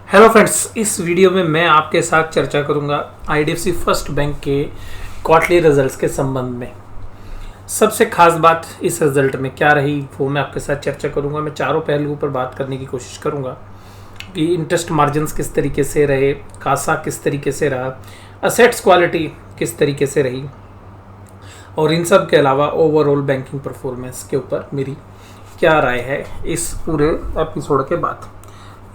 Hello friends, इस video में मैं आपके साथ चर्चा करूंगा आईडीएफसी फर्स्ट बैंक के क्वार्टरली रिजल्ट्स के संबंध में। सबसे खास बात इस रिजल्ट में क्या रही वो मैं आपके साथ चर्चा करूंगा। मैं चारों पहलुओं पर बात करने की कोशिश करूंगा कि इंटरेस्ट मार्जिन्स किस तरीके से रहे, कासा किस तरीके से रहा, असेट्स क्वालिटी किस तरीके से रही, और इन सब के अलावा ओवरऑल बैंकिंग परफॉर्मेंस के ऊपर मेरी क्या राय है इस पूरे एपिसोड के बाद।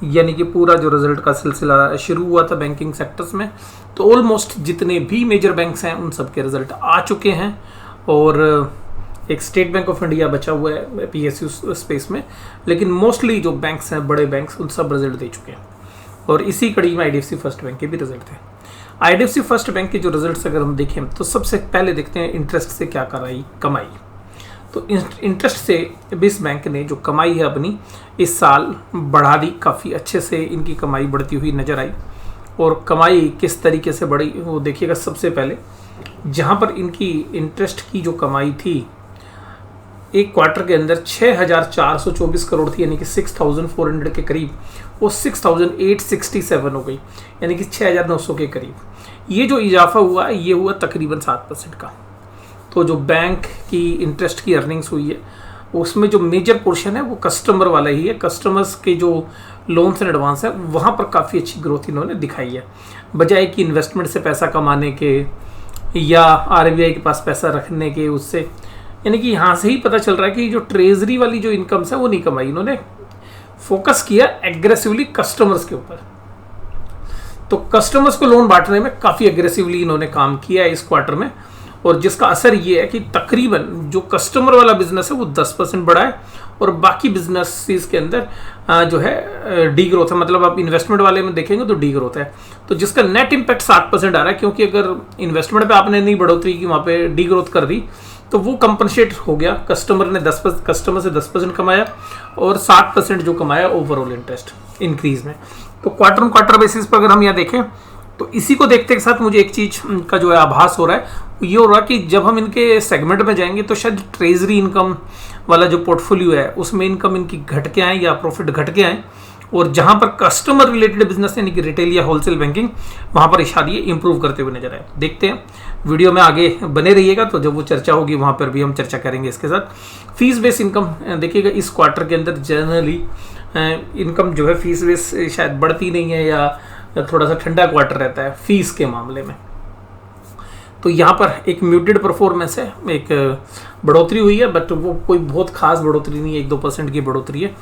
यानी कि पूरा जो रिजल्ट का सिलसिला शुरू हुआ था बैंकिंग सेक्टर्स में, तो ऑलमोस्ट जितने भी मेजर बैंक्स हैं उन सब के रिजल्ट आ चुके हैं और एक स्टेट बैंक ऑफ इंडिया बचा हुआ है पीएसयू स्पेस में, लेकिन मोस्टली जो बैंक्स हैं बड़े बैंक्स उन सब रिजल्ट दे चुके हैं। और इसी कड़ी में आईडीएफसी फर्स्ट बैंक के भी रिजल्ट थे। आईडीएफसी फर्स्ट बैंक के जो रिजल्ट्स अगर हम देखें तो सबसे पहले देखते हैं इंटरेस्ट से क्या कराई कमाई। तो इंटरेस्ट से इस बैंक ने जो कमाई है अपनी इस साल बढ़ा दी, काफ़ी अच्छे से इनकी कमाई बढ़ती हुई नज़र आई। और कमाई किस तरीके से बढ़ी वो देखिएगा। सबसे पहले जहाँ पर इनकी इंटरेस्ट की जो कमाई थी एक क्वार्टर के अंदर 6,424 करोड़ थी, यानी कि 6,400 के करीब, वो 6,867 हो गई, यानी कि 6,900 के करीब। ये जो इजाफा हुआ ये हुआ तकरीबन 7% का। तो जो बैंक की इंटरेस्ट की अर्निंग्स हुई है उसमें जो मेजर पोर्शन है वो कस्टमर वाला ही है। कस्टमर्स के जो लोन्स एंड एडवांस है वहाँ पर काफ़ी अच्छी ग्रोथ इन्होंने दिखाई है, बजाय कि इन्वेस्टमेंट से पैसा कमाने के या आरबीआई के पास पैसा रखने के। उससे यानी कि यहाँ से ही पता चल रहा है कि जो ट्रेजरी वाली जो इनकम्स है वो नहीं कमाई, इन्होंने फोकस किया एग्रेसिवली कस्टमर्स के ऊपर। तो कस्टमर्स को लोन बांटने में काफ़ी एग्रेसिवली इन्होंने काम किया है इस क्वार्टर में, और जिसका असर ये है कि तकरीबन जो कस्टमर वाला बिजनेस है वो 10% बढ़ा है और बाकी बिजनेसेस के अंदर जो है डी ग्रोथ है। मतलब आप इन्वेस्टमेंट वाले में देखेंगे तो डी ग्रोथ है, तो जिसका नेट इम्पैक्ट 7% आ रहा है, क्योंकि अगर इन्वेस्टमेंट पे आपने नहीं बढ़ोतरी की, वहाँ पे डी ग्रोथ कर दी, तो वो कंपनसेट हो गया। कस्टमर से 10% कमाया और 7% जो कमाया ओवरऑल इंटरेस्ट इंक्रीज में। तो क्वार्टर ऑन क्वार्टर बेसिस पर अगर हम यहाँ देखें तो इसी को देखते के साथ मुझे एक चीज का जो है आभास हो रहा है, ये हो रहा है कि जब हम इनके सेगमेंट में जाएंगे तो शायद ट्रेजरी इनकम वाला जो पोर्टफोलियो है उसमें इनकम इनकी घट के आए या प्रॉफिट घट के आए, और जहां पर कस्टमर रिलेटेड बिजनेस यानी कि रिटेल या होलसेल बैंकिंग वहां पर इशारा ये इंप्रूव करते हुए नजर आए। देखते हैं, वीडियो में आगे बने रहिएगा, तो जब वो चर्चा होगी वहां पर भी हम चर्चा करेंगे इसके साथ। फीस बेस इनकम देखिएगा, इस क्वार्टर के अंदर जनरली इनकम जो है फीस बेस शायद बढ़ती नहीं है या थोड़ा सा ठंडा क्वार्टर रहता है फीस के मामले में। तो यहाँ पर एक म्यूटेड परफॉर्मेंस है, एक बढ़ोतरी हुई है, बट वो कोई बहुत खास बढ़ोतरी नहीं है, 1-2% की बढ़ोतरी है।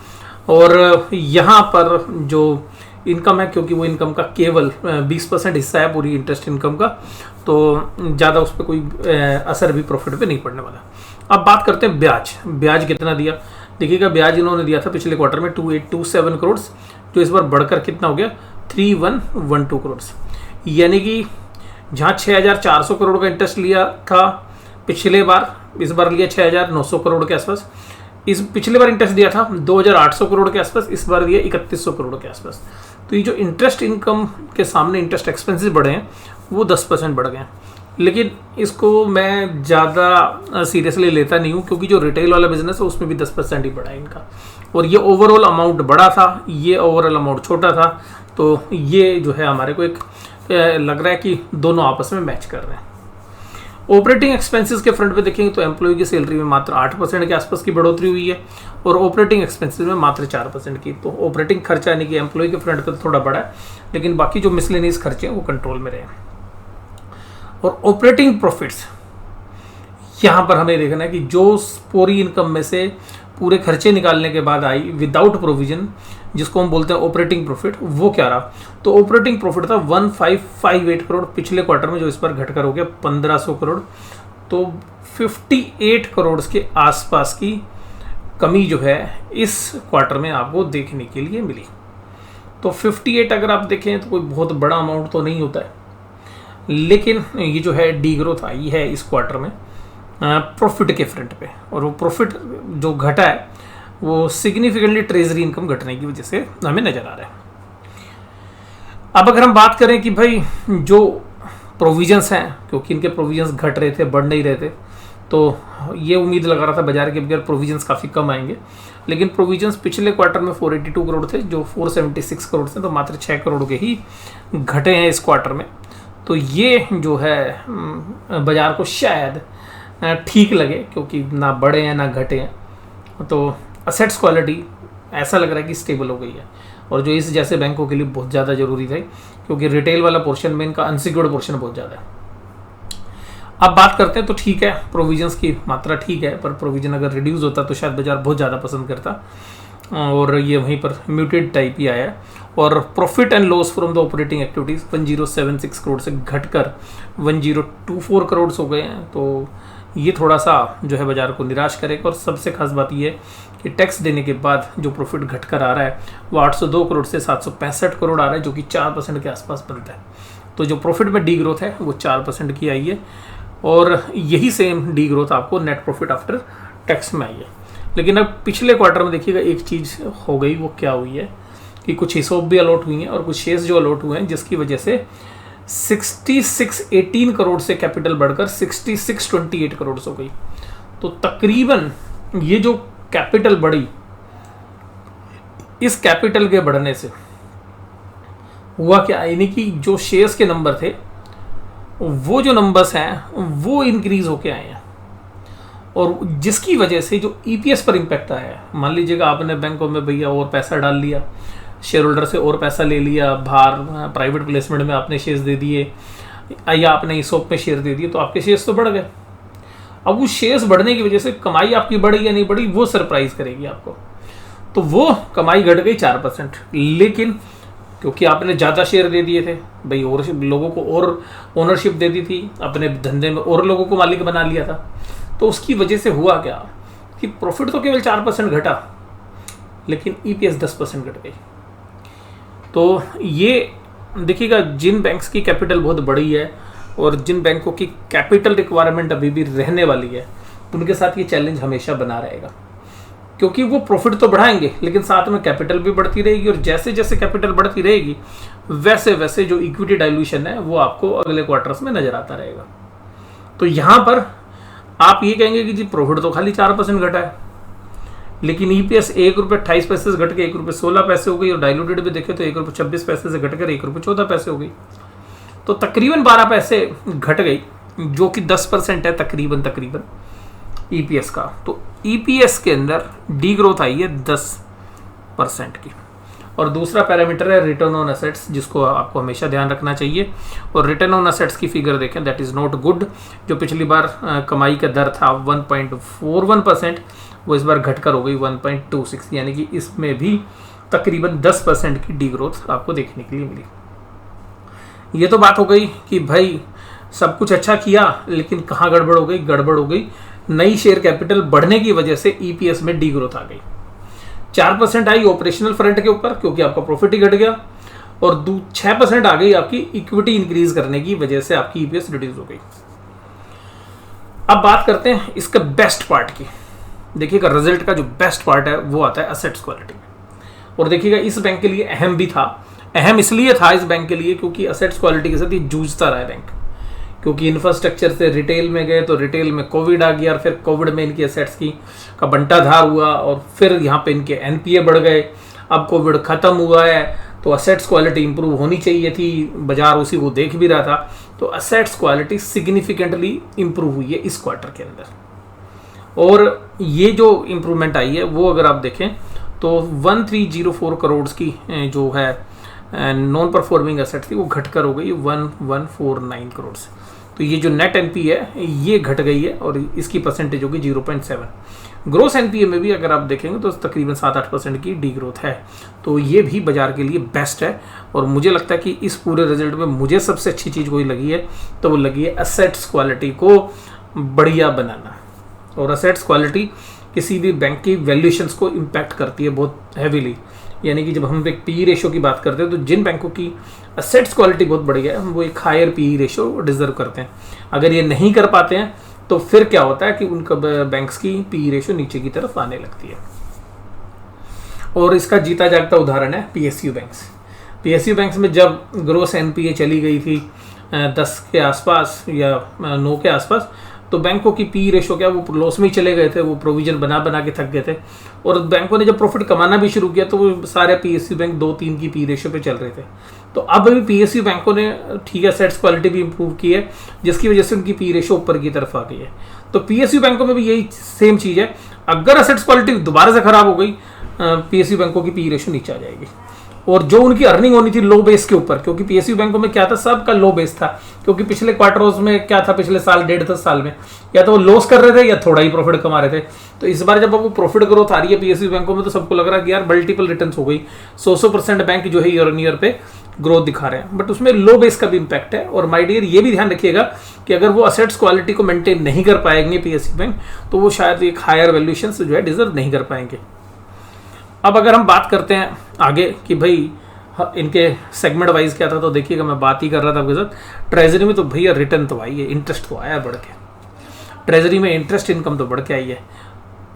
और यहाँ पर जो इनकम है, क्योंकि वो इनकम का केवल 20% हिस्सा है पूरी इंटरेस्ट इनकम का, तो ज़्यादा उस पर कोई असर भी प्रॉफिट पे नहीं पड़ने वाला। अब बात करते हैं ब्याज कितना दिया। देखिएगा, ब्याज इन्होंने दिया था पिछले क्वार्टर में 2827 करोड़, जो इस बार बढ़कर कितना हो गया 3112 करोड़, यानी कि जहाँ 6,400 करोड़ का इंटरेस्ट लिया था पिछले बार, इस बार लिया 6,900 करोड़ के आसपास। इस पिछले बार इंटरेस्ट दिया था 2,800 करोड़ के आसपास, इस बार दिया 3100 करोड़ के आसपास। तो ये जो इंटरेस्ट इनकम के सामने इंटरेस्ट एक्सपेंसेस बढ़े हैं वो 10% बढ़ गए हैं, लेकिन इसको मैं ज़्यादा सीरियसली लेता नहीं हूँ, क्योंकि जो रिटेल वाला बिजनेस है उसमें भी 10% ही बढ़ा है इनका, और ये ओवरऑल अमाउंट बड़ा था, ये ओवरऑल अमाउंट छोटा था। तो ये जो है हमारे को एक लग रहा है कि दोनों आपस में मैच कर रहे हैं। ऑपरेटिंग एक्सपेंसेस के फ्रंट पे देखेंगे तो एम्प्लॉय की सैलरी में मात्र 8% के आसपास की बढ़ोतरी हुई है और ऑपरेटिंग एक्सपेंसेस में मात्र 4% की। तो ऑपरेटिंग खर्चा यानी कि एम्प्लॉय के फ्रंट पे थोड़ा बड़ा है, लेकिन बाकी जो मिसलेनियस खर्चे हैं वो कंट्रोल में रहे। और ऑपरेटिंग प्रॉफिट्स यहाँ पर हमें देखना है कि जो पूरी इनकम में से पूरे खर्चे निकालने के बाद आई विदाउट प्रोविजन, जिसको हम बोलते हैं ऑपरेटिंग प्रॉफिट, वो क्या रहा। तो ऑपरेटिंग प्रॉफिट था 1558 करोड़ पिछले क्वार्टर में, जो इस बार घटकर हो गया 1500 करोड़। तो 58 करोड़ के आसपास की कमी जो है इस क्वार्टर में आपको देखने के लिए मिली। तो 58 अगर आप देखें तो कोई बहुत बड़ा अमाउंट तो नहीं होता है, लेकिन ये जो है डी ग्रोथ आई है इस क्वार्टर में प्रॉफिट के फ्रंट पे, और वो प्रॉफिट जो घटा है वो सिग्निफिकेंटली ट्रेजरी इनकम घटने की वजह से हमें नजर आ रहा है। अब अगर हम बात करें कि भाई जो प्रोविजंस हैं, क्योंकि इनके प्रोविजंस घट रहे थे, बढ़ नहीं रहे थे, तो ये उम्मीद लगा रहा था बाजार के बगैर प्रोविजंस काफ़ी कम आएंगे, लेकिन प्रोविजंस पिछले क्वार्टर में 482 करोड़ थे जो 476 करोड़ थे, तो मात्र 6 करोड़ के ही घटे हैं इस क्वार्टर में। तो ये जो है बाजार को शायद ठीक लगे, क्योंकि ना बढ़े हैं ना घटे हैं। तो असेट्स क्वालिटी ऐसा लग रहा है कि स्टेबल हो गई है, और जो इस जैसे बैंकों के लिए बहुत ज़्यादा ज़रूरी था, क्योंकि रिटेल वाला पोर्शन में इनका अनसिक्योर्ड पोर्शन बहुत ज़्यादा है। अब बात करते हैं तो ठीक है, प्रोविजंस की मात्रा ठीक है, पर प्रोविजन अगर रिड्यूस होता तो शायद बाजार बहुत ज़्यादा पसंद करता, और ये वहीं पर म्यूटेड टाइप ही आया है। और profit and loss from the operating activities 1076 crore से घटकर 1024 करोड़ हो गए हैं। तो ये थोड़ा सा जो है बाजार को निराश करेगा। और सबसे खास बात ये है कि टैक्स देने के बाद जो प्रॉफिट घटकर आ रहा है वो 802 करोड़ से 765 करोड़ आ रहा है, जो कि 4% के आसपास बनता है। तो जो प्रॉफिट में डी ग्रोथ है वो 4% की आई है, और यही सेम डी ग्रोथ आपको नेट प्रॉफिट आफ्टर टैक्स में आई है। लेकिन अब पिछले क्वार्टर में देखिएगा एक चीज़ हो गई, वो क्या हुई है कि कुछ हिस्सों भी अलॉट हुई हैं और कुछ शेयर्स जो अलॉट हुए हैं, जिसकी वजह से 6618 करोड़ से कैपिटल बढ़कर 6628 करोड़ हो गई। तो तकरीबन ये जो कैपिटल बढ़ी, इस कैपिटल के बढ़ने से हुआ क्या, यानी कि जो शेयर्स के नंबर थे वो जो नंबर्स हैं वो इंक्रीज होके आए हैं, और जिसकी वजह से जो ईपीएस पर इम्पैक्ट आया है। मान लीजिएगा आपने बैंकों में भैया और पैसा डाल लिया, शेयर होल्डर से और पैसा ले लिया, बाहर प्राइवेट प्लेसमेंट में आपने शेयर्स दे दिए, या आपने ईसॉप में शेयर दे दिए, तो आपके शेयर्स तो बढ़ गए। अब उस शेयर्स बढ़ने की वजह से कमाई आपकी बढ़ी या नहीं बढ़ी वो सरप्राइज करेगी आपको। तो वो कमाई घट गई 4%, लेकिन क्योंकि आपने ज़्यादा शेयर दे दिए थे भाई, और लोगों को और ओनरशिप दे दी थी, अपने धंधे में और लोगों को मालिक बना लिया था, तो उसकी वजह से हुआ क्या कि प्रॉफिट तो केवल 4% घटा, लेकिन ईपीएस 10% घट गई। तो ये देखिएगा, जिन बैंक्स की कैपिटल बहुत बड़ी है और जिन बैंकों की कैपिटल रिक्वायरमेंट अभी भी रहने वाली है, उनके साथ ये चैलेंज हमेशा बना रहेगा, क्योंकि वो प्रॉफिट तो बढ़ाएंगे लेकिन साथ में कैपिटल भी बढ़ती रहेगी, और जैसे जैसे कैपिटल बढ़ती रहेगी वैसे वैसे जो इक्विटी डाइल्यूशन है वो आपको अगले क्वार्टर्स में नजर आता रहेगा। तो यहाँ पर आप ये कहेंगे कि जी प्रॉफिट तो खाली 4% घटा है, लेकिन ईपीएस ₹1.28 से घट के ₹1.16 हो गई, और डाइल्यूटेड भी देखे तो ₹1.26 से घटकर ₹1.14 हो गई। तो तकरीबन 12 पैसे घट गई, जो कि 10% है तकरीबन ईपीएस का। तो ईपीएस के अंदर डी ग्रोथ आई है 10% की। और दूसरा पैरामीटर है रिटर्न ऑन एसेट्स, जिसको आपको हमेशा ध्यान रखना चाहिए। और रिटर्न ऑन एसेट्स की फिगर देखें, दैट इज़ नॉट गुड। जो पिछली बार कमाई का दर था 1.41%, वो इस बार घटकर हो गई 1.26, यानी कि इसमें भी तकरीबन 10% की डी ग्रोथ आपको देखने के लिए मिली। ये तो बात हो गई कि भाई सब कुछ अच्छा किया, लेकिन कहाँ गड़बड़ हो गई? गड़बड़ हो गई नई शेयर कैपिटल बढ़ने की वजह से ईपीएस में डी ग्रोथ आ गई। 4% आई ऑपरेशनल फ्रंट के ऊपर, क्योंकि आपका प्रॉफिट ही घट गया, और 6% आ गई आपकी इक्विटी इंक्रीज करने की वजह से आपकी ईपीएस रिड्यूस हो गई। अब बात करते हैं इसका बेस्ट पार्ट की। देखिएगा, रिजल्ट का जो बेस्ट पार्ट है वो आता है असेट्स क्वालिटी। और देखिएगा, इस बैंक के लिए अहम भी था। अहम इसलिए था इस बैंक के लिए क्योंकि असेट्स क्वालिटी के साथ ये जूझता रहा है बैंक, क्योंकि इंफ्रास्ट्रक्चर से रिटेल में गए तो रिटेल में कोविड आ गया, और फिर कोविड में इनकी एसेट्स की का बंटाधार हुआ, और फिर यहाँ पे इनके एनपीए बढ़ गए। अब कोविड ख़त्म हुआ है तो असेट्स क्वालिटी इंप्रूव होनी चाहिए थी, बाजार उसी को देख भी रहा था। तो असेट्स क्वालिटी सिग्निफिकेंटली इंप्रूव हुई है इस क्वार्टर के अंदर। और ये जो इम्प्रूवमेंट आई है वो अगर आप देखें तो 1304 करोड़ की जो है नॉन परफॉर्मिंग एसेट्स थी वो घटकर हो गई 1149 करोड़ से। तो ये जो नेट एनपीए है ये घट गई है, और इसकी परसेंटेज होगी 0.7। ग्रोस एनपीए में भी अगर आप देखेंगे तो तकरीबन 7-8% की डी ग्रोथ है। तो ये भी बाजार के लिए बेस्ट है। और मुझे लगता है कि इस पूरे रिजल्ट में मुझे सबसे अच्छी चीज़ कोई लगी है तो वो लगी है एसेट्स क्वालिटी को बढ़िया बनाना। और एसेट्स क्वालिटी किसी भी बैंक की वैल्यूएशंस को इम्पैक्ट करती है बहुत हैवीली। यानी कि जब हम एक पी रेशो की बात करते हैं तो जिन बैंकों की एसेट्स क्वालिटी बहुत बढ़िया है वो एक हायर पी रेशो डिजर्व करते हैं। अगर ये नहीं कर पाते हैं तो फिर क्या होता है कि उनका बैंक्स की पी रेशो नीचे की तरफ आने लगती है। और इसका जीता जागता उदाहरण है पीएसयू बैंक्स। पीएसयू बैंक्स में जब ग्रोस एनपीए चली गई थी 10 के आसपास या 9 के आसपास, तो बैंकों की पी रेशो क्या वो लॉस में ही चले गए थे, वो प्रोविजन बना बना के थक गए थे। और बैंकों ने जब प्रॉफिट कमाना भी शुरू किया तो वो सारे पीएसयू बैंक 2-3 की पी रेशो पे चल रहे थे। तो अब भी पीएसयू बैंकों ने ठीक है एसेट्स क्वालिटी भी इंप्रूव की है, जिसकी वजह से उनकी पी रेशो ऊपर की तरफ आ गई है। तो पीएसयू बैंकों में भी यही सेम चीज़ है, अगर एसेट्स क्वालिटी दोबारा से खराब हो गई पीएसयू बैंकों की पी रेशो नीचे आ जाएगी। और जो उनकी अर्निंग होनी थी लो बेस के ऊपर, क्योंकि पीएसयू बैंकों में क्या था, सबका लो बेस था, क्योंकि पिछले क्वार्टरों में क्या था, पिछले साल 1.5 साल में या तो वो लॉस कर रहे थे या थोड़ा ही प्रॉफिट कमा रहे थे। तो इस बार जब वो प्रॉफिट ग्रोथ आ रही है पीएसयू बैंकों में तो सबको लग रहा है कि यार मल्टीपल रिटर्न्स हो गई, 100% बैंक जो है ईयर ऑन ईयर पे ग्रोथ दिखा रहे हैं, बट उसमें लो बेस का भी इंपैक्ट है। और माय डियर ये भी ध्यान रखिएगा कि अगर वो असेट्स क्वालिटी को मेंटेन नहीं कर पाएंगे पीएसयू बैंक, तो वो शायद एक हायर वैल्यूएशन जो है डिजर्व नहीं कर पाएंगे। अब अगर हम बात करते हैं आगे कि भाई इनके सेगमेंट वाइज क्या था, तो देखिएगा मैं बात ही कर रहा था आपके साथ ट्रेजरी में, तो भैया रिटर्न तो आई है, इंटरेस्ट तो आया बढ़ के, ट्रेजरी में इंटरेस्ट इनकम तो बढ़ के आई है।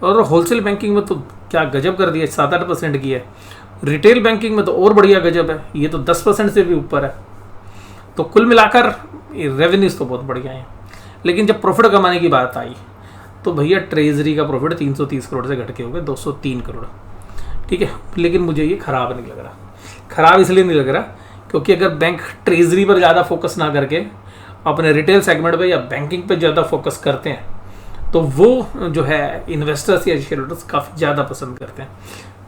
और होलसेल बैंकिंग में तो क्या गजब कर दिया, 7-8% की है। रिटेल बैंकिंग में तो और बढ़िया गजब है, ये तो 10% से भी ऊपर है। तो कुल मिलाकर रेवेन्यूज तो बहुत बढ़िया है। लेकिन जब प्रॉफिट कमाने की बात आई तो भैया ट्रेजरी का प्रॉफिट 330 करोड़ से घट के हो गए 203 करोड़। ठीक है, लेकिन मुझे ये खराब नहीं लग रहा। खराब इसलिए नहीं लग रहा क्योंकि अगर बैंक ट्रेजरी पर ज़्यादा फोकस ना करके अपने रिटेल सेगमेंट पे या बैंकिंग पे ज़्यादा फोकस करते हैं तो वो जो है इन्वेस्टर्स या शेयर होल्डर्स काफ़ी ज़्यादा पसंद करते हैं।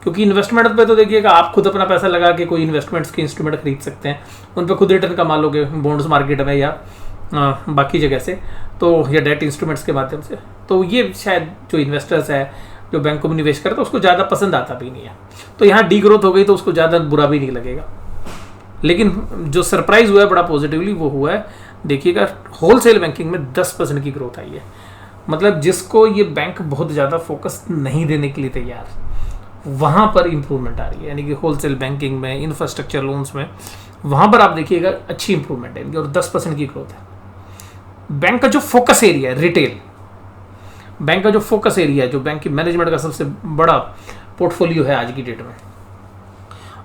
क्योंकि इन्वेस्टमेंट पे तो देखिएगा आप खुद अपना पैसा लगा के कोई इन्वेस्टमेंट्स के इंस्ट्रूमेंट खरीद सकते हैं, उन पर खुद रिटर्न कमा लोगे बॉन्ड्स मार्केट में या बाकी जगह से, तो या डेट इंस्ट्रूमेंट्स के माध्यम से। तो ये शायद जो इन्वेस्टर्स है जो बैंकों में निवेश करता है उसको ज़्यादा पसंद आता भी नहीं है। तो यहाँ डी ग्रोथ हो गई तो उसको ज़्यादा बुरा भी नहीं लगेगा। लेकिन जो सरप्राइज हुआ है बड़ा पॉजिटिवली वो हुआ है, देखिएगा होलसेल बैंकिंग में 10% की ग्रोथ आई है। मतलब जिसको ये बैंक बहुत ज़्यादा फोकस नहीं देने के लिए तैयार, वहाँ पर इंप्रूवमेंट आ रही है। यानी कि होलसेल बैंकिंग में, इंफ्रास्ट्रक्चर लोन्स में, वहाँ पर आप देखिएगा अच्छी इंप्रूवमेंट है इनकी और 10% की ग्रोथ है। बैंक का जो फोकस एरिया है रिटेल, बैंक का जो फोकस एरिया है, जो बैंक की मैनेजमेंट का सबसे बड़ा पोर्टफोलियो है आज की डेट में,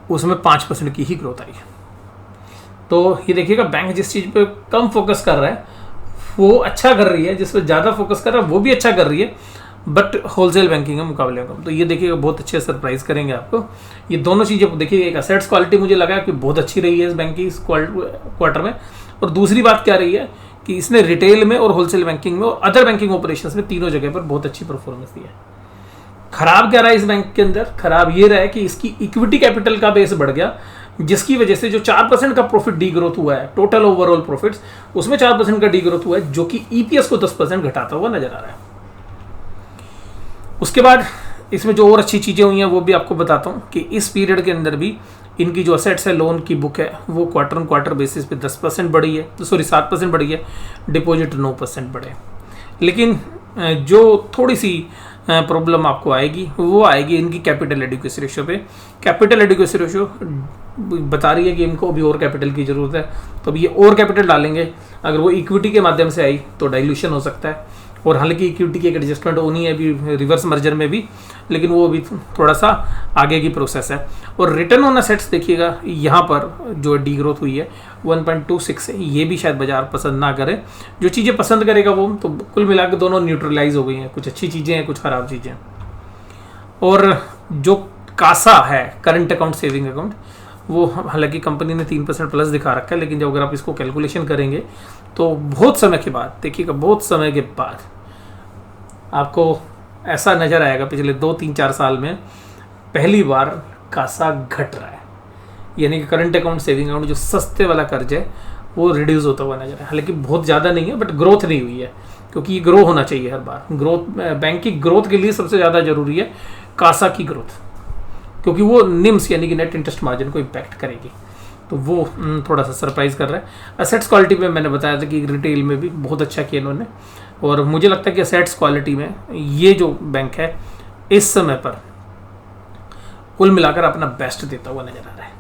उसमें 5% की ही ग्रोथ आई है। तो ये देखिएगा बैंक जिस चीज़ पे कम फोकस कर रहा है वो अच्छा कर रही है, जिस पे ज़्यादा फोकस कर रहा है वो भी अच्छा कर रही है, बट होलसेल बैंकिंग के मुकाबले कम। तो ये देखिएगा बहुत अच्छे सरप्राइज करेंगे आपको ये दोनों चीज़ें। देखिए एक असेट्स क्वालिटी मुझे लगा कि बहुत अच्छी रही है इस बैंक की इस क्वार्टर में, और दूसरी बात क्या रही है कि इसने रिटेल में और होलसेल बैंकिंग में और अदर बैंकिंग ऑपरेशंस में तीनों जगह पर बहुत अच्छी परफॉर्मेंस दी है। खराब क्या रहा है इस बैंक के अंदर, खराब ये रहा है कि इसकी इक्विटी कैपिटल का बेस बढ़ गया, जिसकी वजह से जो 4% का प्रॉफिट डी ग्रोथ हुआ है टोटल ओवरऑल प्रॉफिट्स, उसमें 4% का डी ग्रोथ हुआ है, जो कि ईपीएस को 10% घटाता हुआ नजर आ रहा है। उसके बाद इसमें जो और अच्छी चीज़ें हुई हैं वो भी आपको बताता हूँ कि इस पीरियड के अंदर भी इनकी जो असेट्स है, लोन की बुक है, वो क्वार्टर ऑन क्वार्टर बेसिस पे 10% बढ़ी है, तो सॉरी 7% बढ़ी है, डिपॉजिट 9% बढ़े। लेकिन जो थोड़ी सी प्रॉब्लम आपको आएगी वो आएगी इनकी कैपिटल एडिक्वेसी रेशियो पे। कैपिटल एडिक्वेसी रेशियो बता रही है कि इनको अभी और कैपिटल की ज़रूरत है, तो अभी ये और कैपिटल डालेंगे। अगर वो इक्विटी के माध्यम से आई तो डाइल्यूशन हो सकता है, और हालांकि इक्विटी की एक एडजस्टमेंट होनी है अभी रिवर्स मर्जर में भी, लेकिन वो अभी थोड़ा सा आगे की प्रोसेस है। और रिटर्न ऑन एसेट्स देखिएगा यहाँ पर जो डी ग्रोथ हुई है 1.26 है, ये भी शायद बाजार पसंद ना करे। जो चीज़ें पसंद करेगा वो, तो कुल मिला के दोनों न्यूट्रलाइज हो गई हैं, कुछ अच्छी चीज़ें हैं कुछ ख़राब चीज़ें। और जो कासा है करंट अकाउंट सेविंग अकाउंट, वो हालांकि कंपनी ने 3% प्लस दिखा रखा है, लेकिन जब अगर आप इसको कैलकुलेशन करेंगे तो बहुत समय के बाद देखिएगा, बहुत समय के बाद आपको ऐसा नज़र आएगा पिछले 2-3-4 साल में पहली बार कासा घट रहा है। यानी कि करंट अकाउंट सेविंग अकाउंट जो सस्ते वाला कर्ज है वो रिड्यूस होता हुआ नजर है। हालांकि बहुत ज़्यादा नहीं है, बट ग्रोथ नहीं हुई है, क्योंकि ये ग्रो होना चाहिए हर बार। ग्रोथ, बैंक की ग्रोथ के लिए सबसे ज़्यादा जरूरी है कासा की ग्रोथ, क्योंकि वो निम्स यानी कि नेट इंटरेस्ट मार्जिन को इम्पैक्ट करेगी। तो वो थोड़ा सा सरप्राइज कर रहा है। असेट्स क्वालिटी में मैंने बताया था कि रिटेल में भी बहुत अच्छा किया इन्होंने, और मुझे लगता है कि असेट्स क्वालिटी में ये जो बैंक है इस समय पर कुल मिलाकर अपना बेस्ट देता हुआ नजर आ रहा है।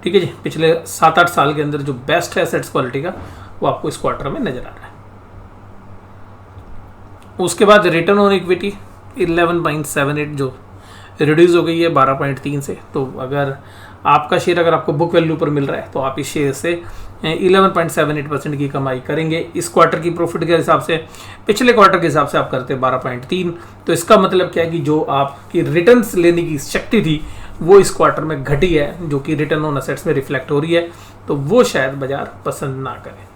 ठीक है जी, पिछले 7-8 साल के अंदर जो बेस्ट है एसेट्स क्वालिटी का वो आपको इस क्वार्टर में नजर आ रहा है। उसके बाद रिटर्न ऑन इक्विटी 11.78 जो रिड्यूस हो गई है 12.3 से। तो अगर आपका शेयर अगर आपको बुक वैल्यू पर मिल रहा है तो आप इस शेयर से 11.78% की कमाई करेंगे। इस क्वार्टर की प्रॉफिट के हिसाब से, पिछले क्वार्टर के हिसाब से आप करते 12.3। तो इसका मतलब क्या है कि जो आपकी रिटर्न्स लेने की शक्ति थी वो इस क्वार्टर में घटी है, जो कि रिटर्न ऑन असेट्स में रिफ्लेक्ट हो रही है। तो वो शायद बाजार पसंद ना करे,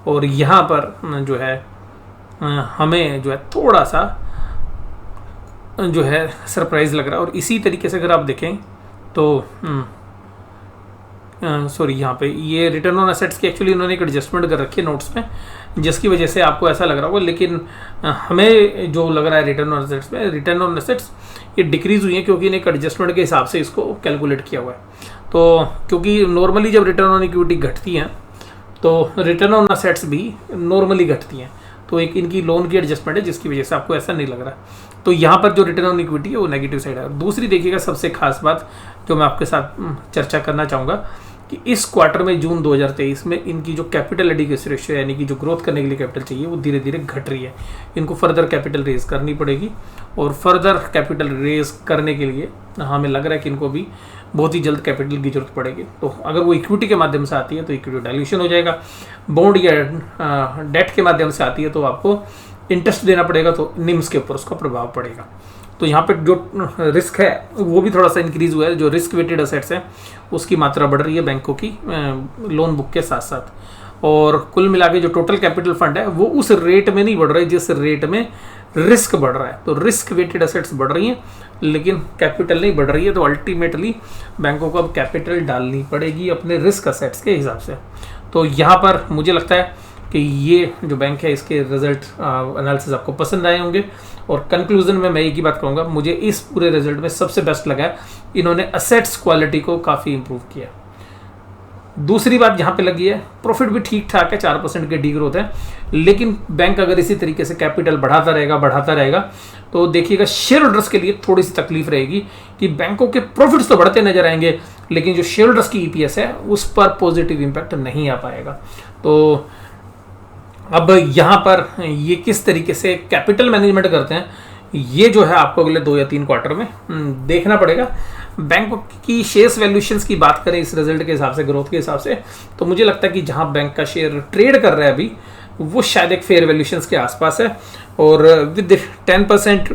और यहाँ पर जो है हमें जो है थोड़ा सा जो है सरप्राइज लग रहा है। और इसी तरीके से अगर आप देखें तो सॉरी, यहाँ पे ये रिटर्न ऑन एसेट्स की एक्चुअली इन्होंने एक एडजस्टमेंट कर रखी है नोट्स में, जिसकी वजह से आपको ऐसा लग रहा होगा, लेकिन हमें जो लग रहा है रिटर्न ऑन एसेट्स में, रिटर्न ऑन एसेट्स ये डिक्रीज हुई है क्योंकि इन्हें एक एडजस्टमेंट के हिसाब से इसको कैलकुलेट किया हुआ है। तो क्योंकि नॉर्मली जब रिटर्न ऑन इक्विटी घटती हैं तो रिटर्न ऑन एसेट्स भी नॉर्मली घटती हैं, तो एक इनकी लोन की एडजस्टमेंट है जिसकी वजह से आपको ऐसा नहीं लग रहा। तो यहाँ पर जो रिटर्न ऑन इक्विटी है वो नेगेटिव साइड है। दूसरी देखिएगा सबसे खास बात जो मैं आपके साथ चर्चा करना चाहूँगा कि इस क्वार्टर में जून 2023 में इनकी जो कैपिटल एडिक्वेसी रेशियो यानी कि जो ग्रोथ करने के लिए कैपिटल चाहिए वो धीरे धीरे घट रही है। इनको फर्दर कैपिटल रेज करनी पड़ेगी, और फर्दर कैपिटल रेज करने के लिए हमें लग रहा है कि इनको भी बहुत ही जल्द कैपिटल की जरूरत पड़ेगी। तो अगर वो इक्विटी के माध्यम से आती है तो इक्विटी डाइल्यूशन हो जाएगा, बॉन्ड या डेट के माध्यम से आती है तो आपको इंटरेस्ट देना पड़ेगा, तो निम्स के ऊपर उसका प्रभाव पड़ेगा। तो यहाँ पे जो रिस्क है वो भी थोड़ा सा इंक्रीज हुआ है। जो रिस्क वेटेड असेट्स है उसकी मात्रा बढ़ रही है बैंकों की लोन बुक के साथ साथ, और कुल मिला के जो टोटल कैपिटल फंड है वो उस रेट में नहीं बढ़ रहा है जिस रेट में रिस्क बढ़ रहा है। तो रिस्क वेटेड असेट्स बढ़ रही हैं लेकिन कैपिटल नहीं बढ़ रही है, तो अल्टीमेटली बैंकों को अब कैपिटल डालनी पड़ेगी अपने रिस्क असेट्स के हिसाब से। तो यहाँ पर मुझे लगता है कि ये जो बैंक है इसके रिजल्ट एनालिसिस आपको पसंद आए होंगे, और कंक्लूजन में मैं एक ही बात कहूँगा, मुझे इस पूरे रिजल्ट में सबसे बेस्ट लगा है इन्होंने असेट्स क्वालिटी को काफ़ी इंप्रूव किया। दूसरी बात यहाँ पे लगी है, प्रॉफिट भी ठीक ठाक है, 4% की डी ग्रोथ है, लेकिन बैंक अगर इसी तरीके से कैपिटल बढ़ाता रहेगा तो देखिएगा शेयर होल्डर्स के लिए थोड़ी सी तकलीफ रहेगी कि बैंकों के प्रॉफिट्स तो बढ़ते नजर आएंगे लेकिन जो शेयर होल्डर्स की ईपीएस है उस पर पॉजिटिव इंपैक्ट नहीं आ पाएगा। तो अब यहाँ पर ये किस तरीके से कैपिटल मैनेजमेंट करते हैं ये जो है आपको अगले 2 या 3 क्वार्टर में देखना पड़ेगा। बैंक की शेयर्स वैल्यूएशंस की बात करें इस रिजल्ट के हिसाब से, ग्रोथ के हिसाब से, तो मुझे लगता है कि जहां बैंक का शेयर ट्रेड कर रहा है अभी वो शायद एक फेयर वैल्यूएशंस के आसपास है, और विद 10%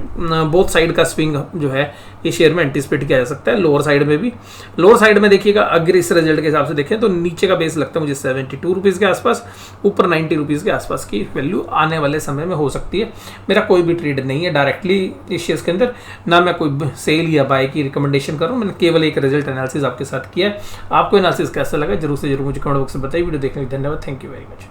बोथ साइड का स्विंग जो है ये शेयर में एंटिसिपेट किया जा सकता है। लोअर साइड में भी, लोअर साइड में देखिएगा अगर इस रिजल्ट के हिसाब से देखें तो नीचे का बेस लगता है मुझे 72 रुपीज़ के आसपास, ऊपर 90 रुपीज़ के आसपास की वैल्यू आने वाले समय में हो सकती है। मेरा कोई भी ट्रेड नहीं है डायरेक्टली इस शेयर्स के अंदर, ना मैं कोई सेल या बाय की रिकमेंडेशन कर रहा हूँ, मैंने केवल एक रिजल्ट एनालिसिस आपके साथ किया है। आपको एनालिसिस कैसा लगा जरूर से जरूर मुझे कमेंट बॉक्स में बताइए। वीडियो देखने के लिए धन्यवाद, थैंक यू वेरी मच।